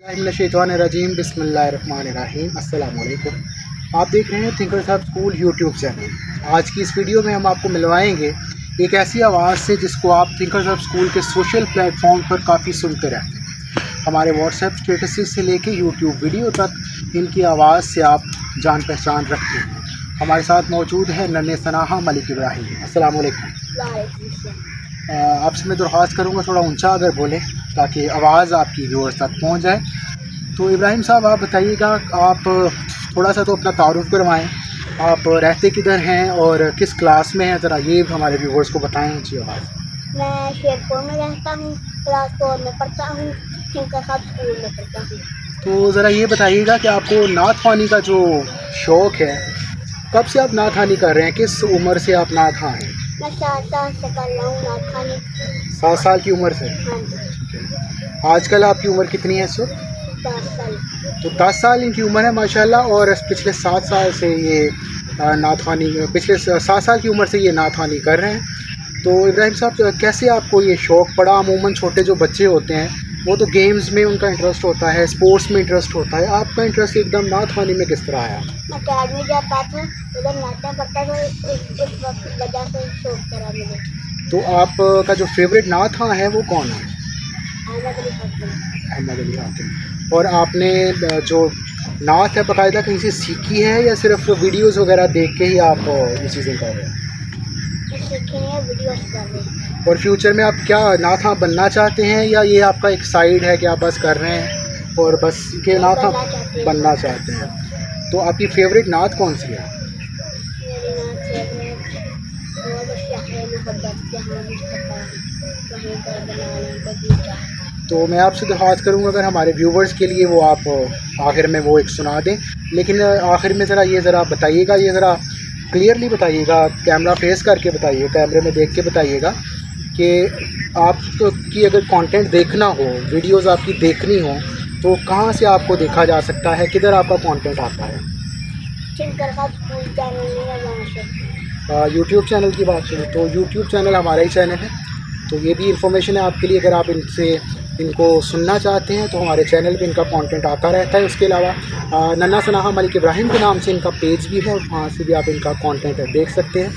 रजीम बिस्मिल्लाहिर्रहमानिर्रहीम अस्सलाम वालेकुम। आप देख रहे हैं thinkers hub school YouTube channel. आज की इस वीडियो में हम आपको मिलवाएंगे एक ऐसी आवाज़ से जिसको आप थिंकर्स हब स्कूल के सोशल प्लेटफॉर्म पर काफ़ी सुनते रहते हैं। हमारे व्हाट्सएप स्टेटसेस से लेके यूट्यूब वीडियो तक इनकी आवाज़ से आप जान पहचान रखते हैं। हमारे साथ मौजूद है नन्हे सनाहा मलिक इब्राहिम। अस्सलाम वालेकुम। आपसे मैं दरख्वास्त करूँगा थोड़ा ऊंचा अगर बोलें ताकि आवाज़ आपकी व्यूअर्स तक पहुँच जाए। तो इब्राहिम साहब आप बताइएगा, आप थोड़ा सा तो अपना तारुफ करवाएं, आप रहते किधर हैं और किस क्लास में हैं, ज़रा ये हमारे व्यूअर्स को बताएं ऊँची आवाज़। मैं शेरपुर में रहता हूँ, क्लास 4 में पढ़ता हूँ, थिंकर्स हब स्कूल में पढ़ता हूँ। तो ज़रा ये बताइएगा कि आपको नात ख़्वानी का जो शौक़ है, कब से आप नात ख़्वानी कर रहे हैं, किस उम्र से आप नात ख़्वां हैं? मैं 7 साल से कर रहा हूँ नात ख़्वानी। 7 साल की उम्र से? हाँ जी। आजकल आपकी उम्र कितनी है इस वक्त? 10 साल। तो 10 साल इनकी उम्र है माशाल्लाह, और पिछले 7 साल से ये नात ख़्वानी, पिछले 7 साल की उम्र से ये नात ख़्वानी कर रहे हैं। तो इब्राहिम साहब, कैसे आपको ये शौक़ पड़ा? अमूमन छोटे जो बच्चे होते हैं वो तो गेम्स में उनका इंटरेस्ट होता है, स्पोर्ट्स में इंटरेस्ट होता है, आपका इंटरेस्ट एकदम नात ख़्वानी में किस तरह आया? मैं अकेडमी जाता था, उधर नाचा पड़ता था, इस वक्त वजह से शौक करा मुझे। तो आपका जो फेवरेट नात ख़्वां है वो कौन है? अहमद अली हाकिम। अहमद अली हाकिम। और आपने जो नात है बाकायदा कहीं से सीखी है या सिर्फ वीडियोज़ वगैरह देख के ही आप ये चीज़ें कर रहे हैं? सीखी है, वीडियोस कर रहे हैं। और फ्यूचर में आप क्या नात ख़्वां बनना चाहते हैं या ये आपका एक साइड है कि आप बस कर रहे हैं और बस के नात ख़्वां बनना चाहते हैं? तो आपकी फेवरेट नात कौन सी है? मेरी नात फेवरेट वो शायर मोहब्बत जहाँ मुस्तफा वहीं पर बना लें बगीचा। तो मैं आपसे दरख्वास्त करूँगा अगर हमारे व्यूवर्स के लिए वो आप आखिर में वो एक सुना दें, लेकिन आखिर में ज़रा बताइएगा, ये ज़रा क्लियरली बताइएगा, कैमरा फेस करके बताइए, कैमरे में देख के बताइएगा कि आपकी अगर कंटेंट देखना हो, वीडियोस आपकी देखनी हो तो कहाँ से आपको देखा जा सकता है, किधर आपका कंटेंट आता है? थिंकर्स हब स्कूल चैनल में है, वहाँ से। यूट्यूब चैनल की बात करें तो यूट्यूब चैनल हमारा ही चैनल है, तो ये भी इंफॉर्मेशन है आपके लिए। अगर आप इनको सुनना चाहते हैं तो हमारे चैनल पे इनका कंटेंट आता रहता है। उसके अलावा नन्हा सनाहा मलिक इब्राहिम के नाम से इनका पेज भी है, वहाँ से भी आप इनका कंटेंट देख सकते हैं।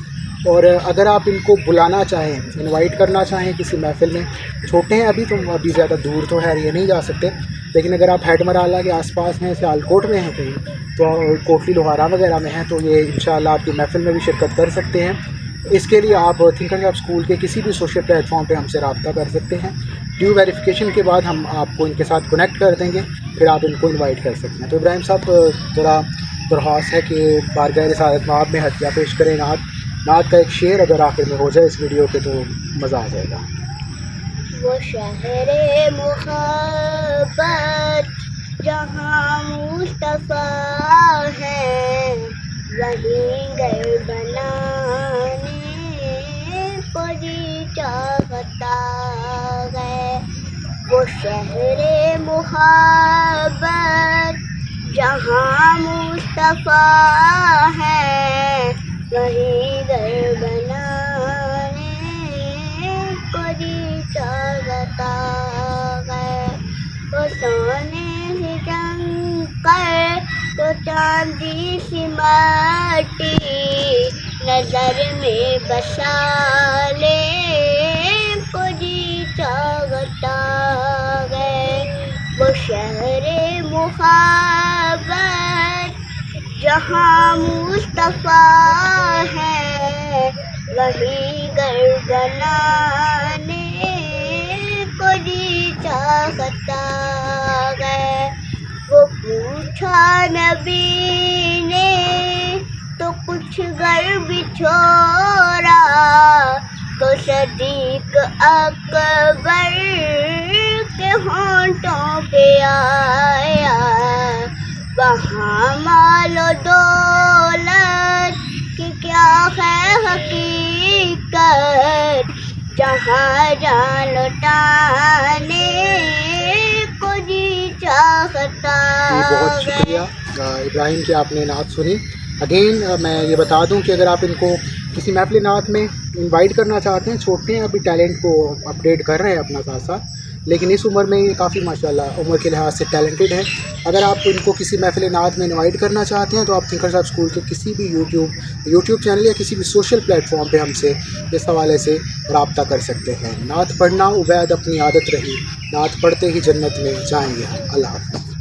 और अगर आप इनको बुलाना चाहें, इनवाइट करना चाहें किसी महफिल में, छोटे हैं अभी तो अभी ज़्यादा दूर तो है ये नहीं जा सकते, लेकिन अगर आप हेड मराला के आसपास हैं, सियालकोट में हैं कहीं, तो कोटली लोहारा वगैरह में हैं, तो ये इंशाल्लाह आपकी महफिल में भी शिरकत कर सकते हैं। इसके लिए आप थिंकर्स हब स्कूल के किसी भी सोशल प्लेटफॉर्म पे हमसे रब्ता कर सकते हैं। ड्यू वेरिफिकेशन के बाद हम आपको इनके साथ कनेक्ट कर देंगे, फिर आप इनको इनवाइट कर सकते हैं। तो इब्राहिम साहब, ज़रा दरख्वास्त है कि बारगाह रिसालत माब में हदिया पेश करें। नात का एक शेर अगर आखिर में हो जाए इस वीडियो के तो मज़ा आ जाएगा। वो शहरे मोहब्बत जहाँ मुस्तफा है, वहीं घर बनाने को जी चाहता है। वो शहरे मोहब्बत जहाँ मुस्तफा है, वहीं घर बनाने को जी चाहता है। वो सोने से जंग कर तो चांदी सी माटी नजर में बसा ले को जी चाहता है। वो शहरे मोहब्बत जहाँ मुस्तफा है, वहीं घर बनाने को जी चाहता है। वो पूछा नबी ने तो कुछ घर भी छोड़ा, तो सदीक अकबर के होंठों पे आया। वहाँ मालो दौलत की क्या है हकीकत, जहाँ जान लौटाने को जी चाहता। बहुत शुक्रिया इब्राहिम कि आपने नात सुनी। अगेन मैं ये बता दूं कि अगर आप इनको किसी महफिल नात में इनवाइट करना चाहते हैं, छोटे हैं अभी, टैलेंट को अपडेट कर रहे हैं अपना साथ साथ, لیکن اس عمر میں یہ کافی ماشاءاللہ عمر کے لحاظ سے ٹیلنٹڈ ہیں. اگر آپ ان کو کسی محفل نعت میں انوائٹ کرنا چاہتے ہیں تو آپ تھنکر صاحب اسکول کے کسی بھی یوٹیوب چینل یا کسی بھی سوشل پلیٹ فارم پہ ہم سے اس حوالے سے رابطہ کر سکتے ہیں. نعت پڑھنا عبید اپنی عادت رہی، نعت پڑھتے ہی جنت میں جائیں گے ہم. اللہ حافظ.